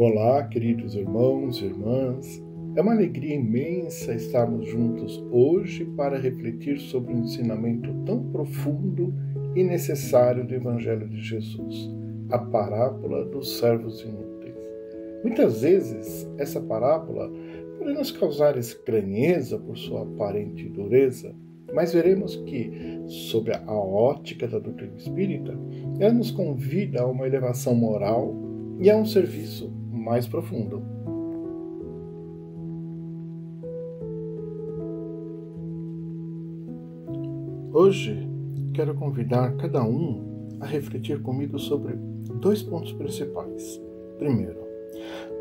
Olá, queridos irmãos e irmãs. É uma alegria imensa estarmos juntos hoje para refletir sobre um ensinamento tão profundo e necessário do Evangelho de Jesus, a parábola dos servos inúteis. Muitas vezes, essa parábola pode nos causar estranheza por sua aparente dureza, mas veremos que, sob a ótica da doutrina espírita, ela nos convida a uma elevação moral e a um serviço mais profundo. Hoje, quero convidar cada um a refletir comigo sobre 2 pontos principais. Primeiro,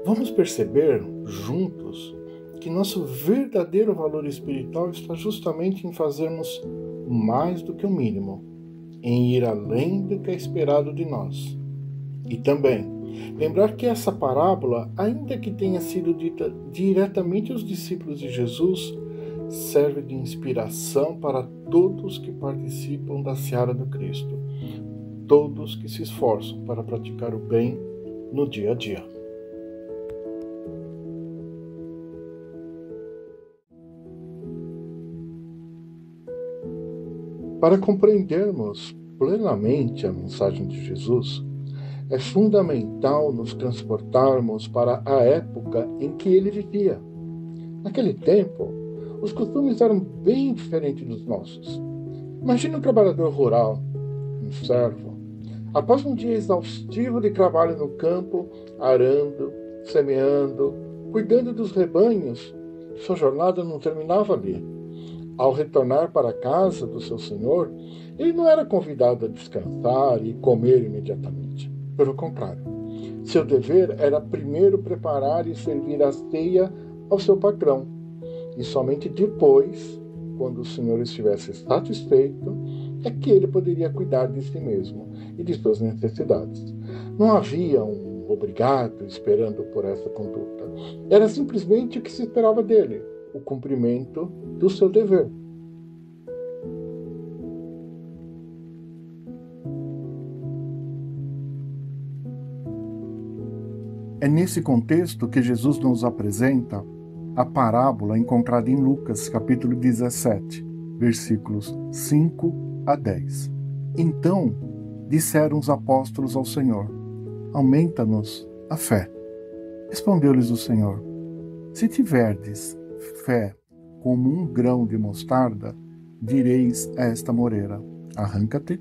vamos perceber juntos que nosso verdadeiro valor espiritual está justamente em fazermos mais do que o mínimo, em ir além do que é esperado de nós. E também, lembrar que essa parábola, ainda que tenha sido dita diretamente aos discípulos de Jesus, serve de inspiração para todos que participam da seara do Cristo, todos que se esforçam para praticar o bem no dia a dia. Para compreendermos plenamente a mensagem de Jesus, é fundamental nos transportarmos para a época em que ele vivia. Naquele tempo, os costumes eram bem diferentes dos nossos. Imagine um trabalhador rural, um servo, após um dia exaustivo de trabalho no campo, arando, semeando, cuidando dos rebanhos, sua jornada não terminava ali. Ao retornar para a casa do seu senhor, ele não era convidado a descansar e comer imediatamente. Pelo contrário, seu dever era primeiro preparar e servir a ceia ao seu patrão, e somente depois, quando o senhor estivesse satisfeito, é que ele poderia cuidar de si mesmo e de suas necessidades. Não havia um obrigado esperando por essa conduta. Era simplesmente o que se esperava dele, o cumprimento do seu dever. É nesse contexto que Jesus nos apresenta a parábola encontrada em Lucas, capítulo 17, versículos 5 a 10. Então, disseram os apóstolos ao Senhor: aumenta-nos a fé. Respondeu-lhes o Senhor: se tiverdes fé como um grão de mostarda, direis a esta moreira: arranca-te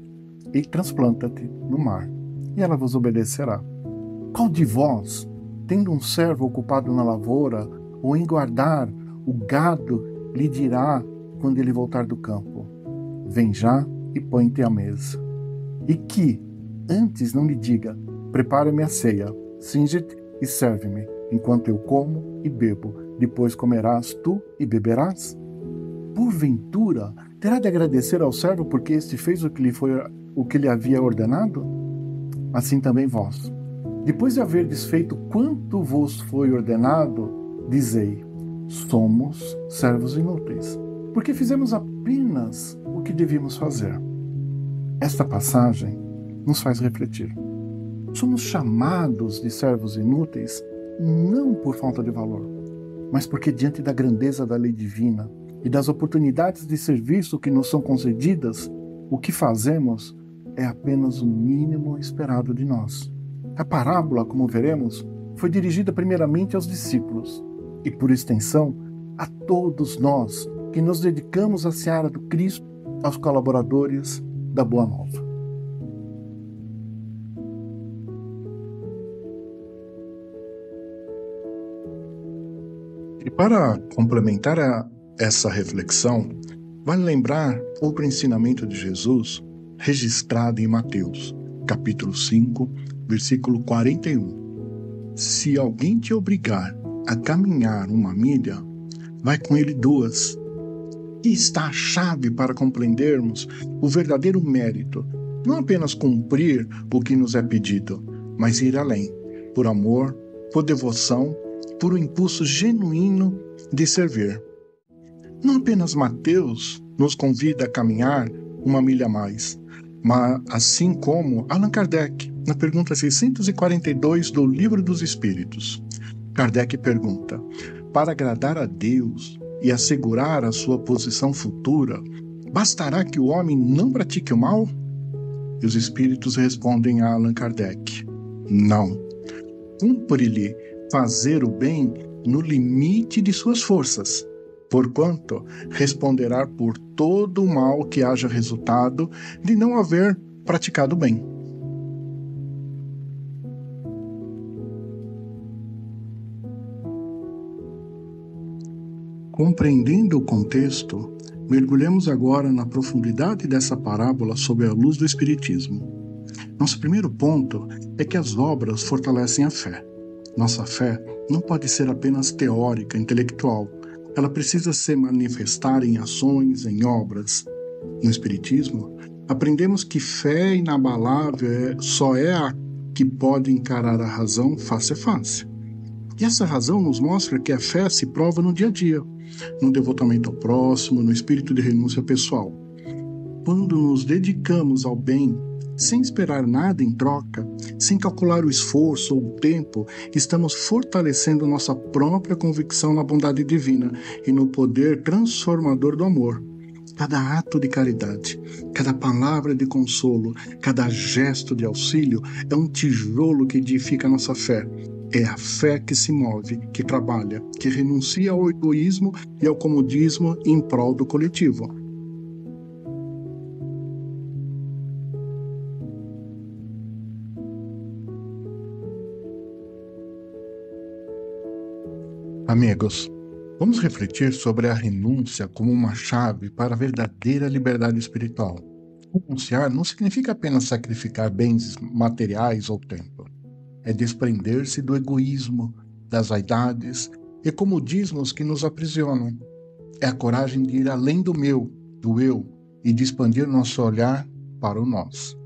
e transplanta-te no mar, e ela vos obedecerá. Qual de vós, tendo um servo ocupado na lavoura, ou em guardar o gado, lhe dirá, quando ele voltar do campo: vem já e põe-te à mesa? E que, antes não lhe diga: prepara-me a ceia, cinge-te e serve-me, enquanto eu como e bebo, depois comerás tu e beberás? Porventura, terá de agradecer ao servo porque este fez o que lhe havia ordenado? Assim também vós, depois de haverdes feito quanto vos foi ordenado, dizei: somos servos inúteis, porque fizemos apenas o que devíamos fazer. Esta passagem nos faz refletir. Somos chamados de servos inúteis não por falta de valor, mas porque, diante da grandeza da lei divina e das oportunidades de serviço que nos são concedidas, o que fazemos é apenas o mínimo esperado de nós. A parábola, como veremos, foi dirigida primeiramente aos discípulos e, por extensão, a todos nós que nos dedicamos à seara do Cristo, aos colaboradores da Boa Nova. E para complementar essa reflexão, vale lembrar outro ensinamento de Jesus registrado em Mateus, capítulo 5, versículo 41. Se alguém te obrigar a caminhar 1 milha, vai com ele 2. Aqui está a chave para compreendermos o verdadeiro mérito, não apenas cumprir o que nos é pedido, mas ir além, por amor, por devoção, por um impulso genuíno de servir. Não apenas Mateus nos convida a caminhar 1 milha a mais, mas assim como Allan Kardec, na pergunta 642 do Livro dos Espíritos. Kardec pergunta: para agradar a Deus e assegurar a sua posição futura, bastará que o homem não pratique o mal? E os Espíritos respondem a Allan Kardec: não. Cumpre-lhe fazer o bem no limite de suas forças, porquanto responderá por todo o mal que haja resultado de não haver praticado o bem. Compreendendo o contexto, mergulhemos agora na profundidade dessa parábola sob a luz do Espiritismo. Nosso primeiro ponto é que as obras fortalecem a fé. Nossa fé não pode ser apenas teórica, intelectual. Ela precisa se manifestar em ações, em obras. No Espiritismo, aprendemos que fé inabalável só é a que pode encarar a razão face a face. E essa razão nos mostra que a fé se prova no dia a dia, no devotamento ao próximo, no espírito de renúncia pessoal. Quando nos dedicamos ao bem, sem esperar nada em troca, sem calcular o esforço ou o tempo, estamos fortalecendo nossa própria convicção na bondade divina e no poder transformador do amor. Cada ato de caridade, cada palavra de consolo, cada gesto de auxílio é um tijolo que edifica nossa fé. É a fé que se move, que trabalha, que renuncia ao egoísmo e ao comodismo em prol do coletivo. Amigos, vamos refletir sobre a renúncia como uma chave para a verdadeira liberdade espiritual. Renunciar não significa apenas sacrificar bens materiais ou tempo. É desprender-se do egoísmo, das vaidades e comodismos que nos aprisionam. É a coragem de ir além do meu, do eu, e de expandir nosso olhar para o nós.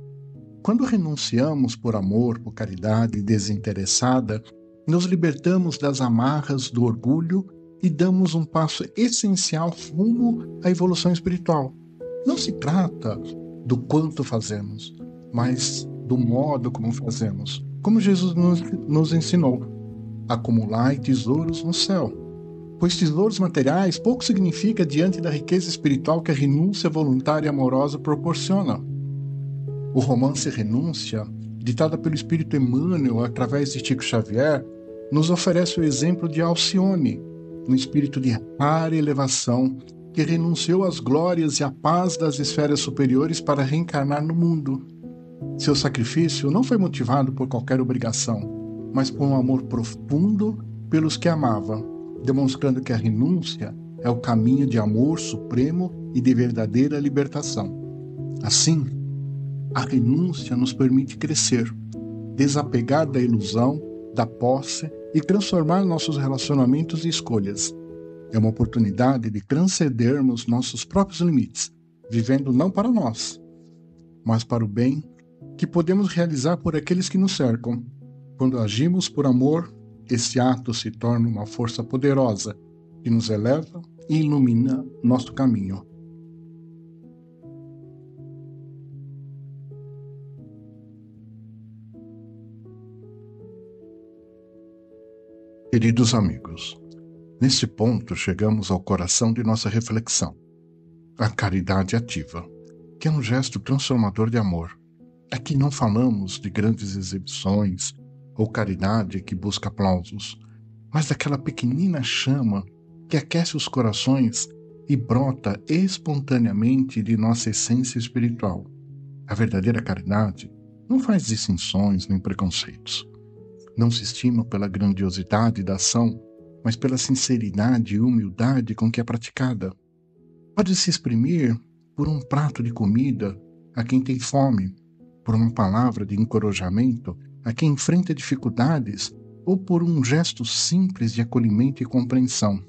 Quando renunciamos por amor, por caridade desinteressada, nos libertamos das amarras do orgulho e damos um passo essencial rumo à evolução espiritual. Não se trata do quanto fazemos, mas do modo como fazemos. Como Jesus nos ensinou: acumulai tesouros no céu. Pois tesouros materiais pouco significa diante da riqueza espiritual que a renúncia voluntária e amorosa proporciona. O romance Renúncia, ditada pelo Espírito Emmanuel através de Chico Xavier, nos oferece o exemplo de Alcione, um espírito de rara elevação que renunciou às glórias e à paz das esferas superiores para reencarnar no mundo. Seu sacrifício não foi motivado por qualquer obrigação, mas por um amor profundo pelos que amava, demonstrando que a renúncia é o caminho de amor supremo e de verdadeira libertação. Assim, a renúncia nos permite crescer, desapegar da ilusão, da posse e transformar nossos relacionamentos e escolhas. É uma oportunidade de transcendermos nossos próprios limites, vivendo não para nós, mas para o bem que podemos realizar por aqueles que nos cercam. Quando agimos por amor, esse ato se torna uma força poderosa que nos eleva e ilumina nosso caminho. Queridos amigos, neste ponto chegamos ao coração de nossa reflexão, a caridade ativa, que é um gesto transformador de amor. Aqui não falamos de grandes exibições ou caridade que busca aplausos, mas daquela pequenina chama que aquece os corações e brota espontaneamente de nossa essência espiritual. A verdadeira caridade não faz distinções nem preconceitos. Não se estima pela grandiosidade da ação, mas pela sinceridade e humildade com que é praticada. Pode se exprimir por um prato de comida a quem tem fome, por uma palavra de encorajamento a quem enfrenta dificuldades ou por um gesto simples de acolhimento e compreensão.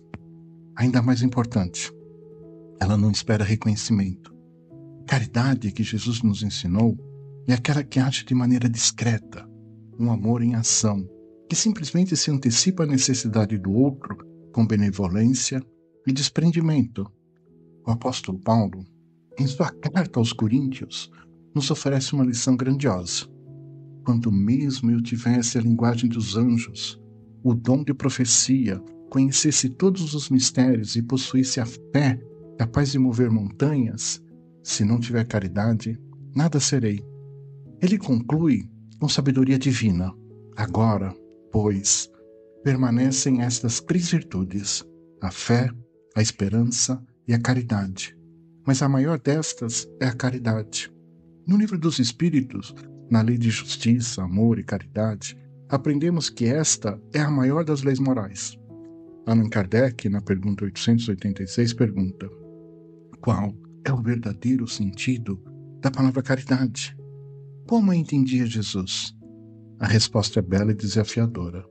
Ainda mais importante, ela não espera reconhecimento. Caridade que Jesus nos ensinou é aquela que age de maneira discreta, um amor em ação, que simplesmente se antecipa à necessidade do outro com benevolência e desprendimento. O apóstolo Paulo, em sua carta aos Coríntios, nos oferece uma lição grandiosa. Quando mesmo eu tivesse a linguagem dos anjos, o dom de profecia, conhecesse todos os mistérios e possuísse a fé capaz de mover montanhas, se não tiver caridade, nada serei. Ele conclui com sabedoria divina. Agora, pois, permanecem estas 3 virtudes: a fé, a esperança e a caridade. Mas a maior destas é a caridade. No Livro dos Espíritos, na lei de justiça, amor e caridade, aprendemos que esta é a maior das leis morais. Allan Kardec, na pergunta 886, pergunta: qual é o verdadeiro sentido da palavra caridade? Como a entendia Jesus? A resposta é bela e desafiadora.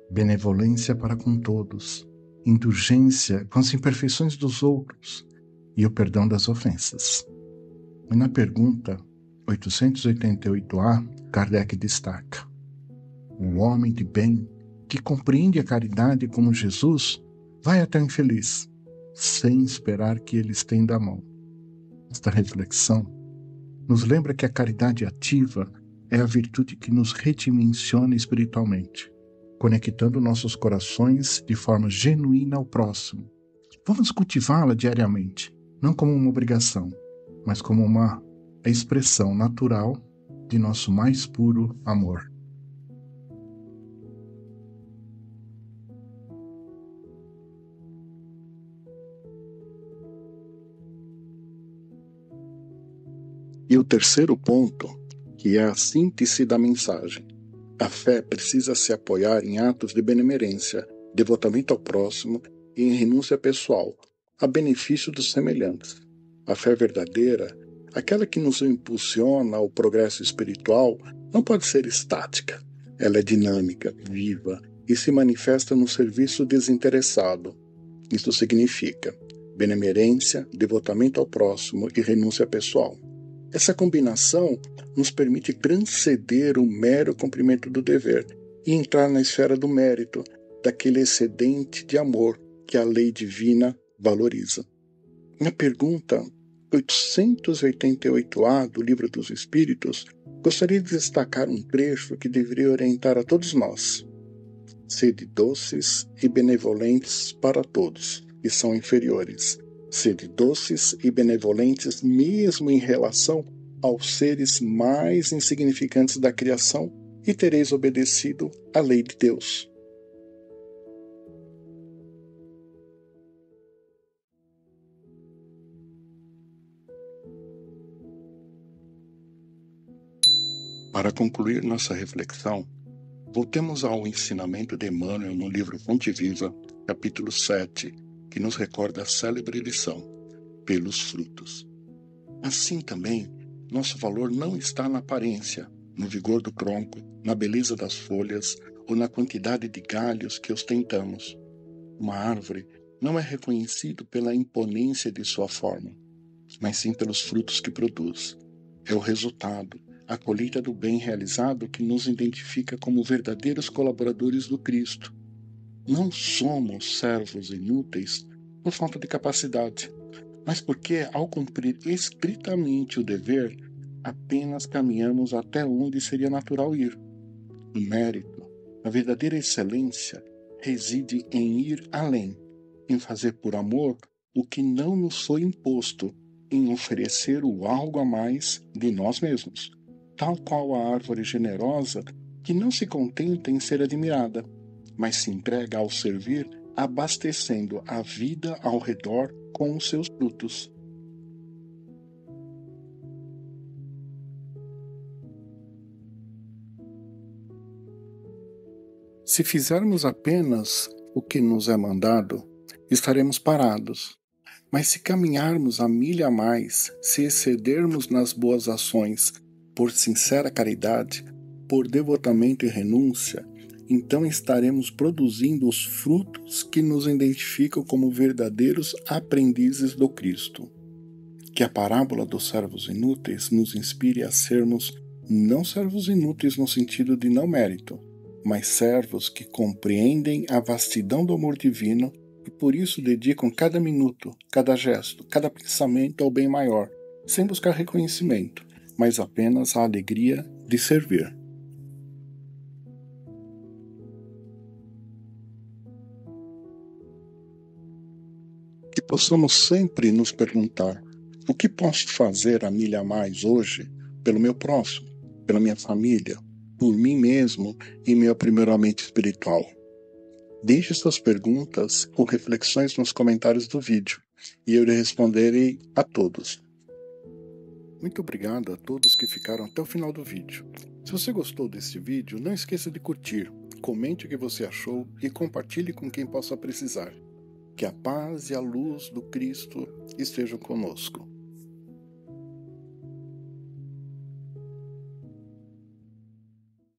Benevolência para com todos, indulgência com as imperfeições dos outros e o perdão das ofensas. E na pergunta 888A, Kardec destaca: o homem de bem que compreende a caridade como Jesus vai até o infeliz, sem esperar que ele estenda a mão. Esta reflexão nos lembra que a caridade ativa é a virtude que nos redimensiona espiritualmente, conectando nossos corações de forma genuína ao próximo. Vamos cultivá-la diariamente, não como uma obrigação, mas como uma expressão natural de nosso mais puro amor. E o terceiro ponto, que é a síntese da mensagem. A fé precisa se apoiar em atos de benemerência, devotamento ao próximo e em renúncia pessoal, a benefício dos semelhantes. A fé verdadeira, aquela que nos impulsiona ao progresso espiritual, não pode ser estática. Ela é dinâmica, viva e se manifesta no serviço desinteressado. Isso significa benemerência, devotamento ao próximo e renúncia pessoal. Essa combinação nos permite transcender o mero cumprimento do dever e entrar na esfera do mérito, daquele excedente de amor que a lei divina valoriza. Na pergunta 888A do Livro dos Espíritos, gostaria de destacar um trecho que deveria orientar a todos nós. Sede doces e benevolentes para todos, que são inferiores. Sede doces e benevolentes mesmo em relação aos seres mais insignificantes da criação e tereis obedecido à lei de Deus. Para concluir nossa reflexão, voltemos ao ensinamento de Emmanuel no livro Fonte Viva, capítulo 7, que nos recorda a célebre lição: pelos frutos. Assim também, nosso valor não está na aparência, no vigor do tronco, na beleza das folhas ou na quantidade de galhos que ostentamos. Uma árvore não é reconhecida pela imponência de sua forma, mas sim pelos frutos que produz. É o resultado, a colheita do bem realizado que nos identifica como verdadeiros colaboradores do Cristo. Não somos servos inúteis por falta de capacidade, mas porque, ao cumprir estritamente o dever, apenas caminhamos até onde seria natural ir. O mérito, a verdadeira excelência, reside em ir além, em fazer por amor o que não nos foi imposto, em oferecer o algo a mais de nós mesmos, tal qual a árvore generosa que não se contenta em ser admirada, mas se entrega ao servir, abastecendo a vida ao redor com os seus frutos. Se fizermos apenas o que nos é mandado, estaremos parados. Mas se caminharmos a milha a mais, se excedermos nas boas ações, por sincera caridade, por devotamento e renúncia, então estaremos produzindo os frutos que nos identificam como verdadeiros aprendizes do Cristo. Que a parábola dos servos inúteis nos inspire a sermos não servos inúteis no sentido de não mérito, mas servos que compreendem a vastidão do amor divino e por isso dedicam cada minuto, cada gesto, cada pensamento ao bem maior, sem buscar reconhecimento, mas apenas a alegria de servir. Que possamos sempre nos perguntar: o que posso fazer a milha a mais hoje pelo meu próximo, pela minha família, por mim mesmo e meu aprimoramento espiritual? Deixe suas perguntas ou reflexões nos comentários do vídeo e eu lhe responderei a todos. Muito obrigado a todos que ficaram até o final do vídeo. Se você gostou deste vídeo, não esqueça de curtir, comente o que você achou e compartilhe com quem possa precisar. Que a paz e a luz do Cristo estejam conosco.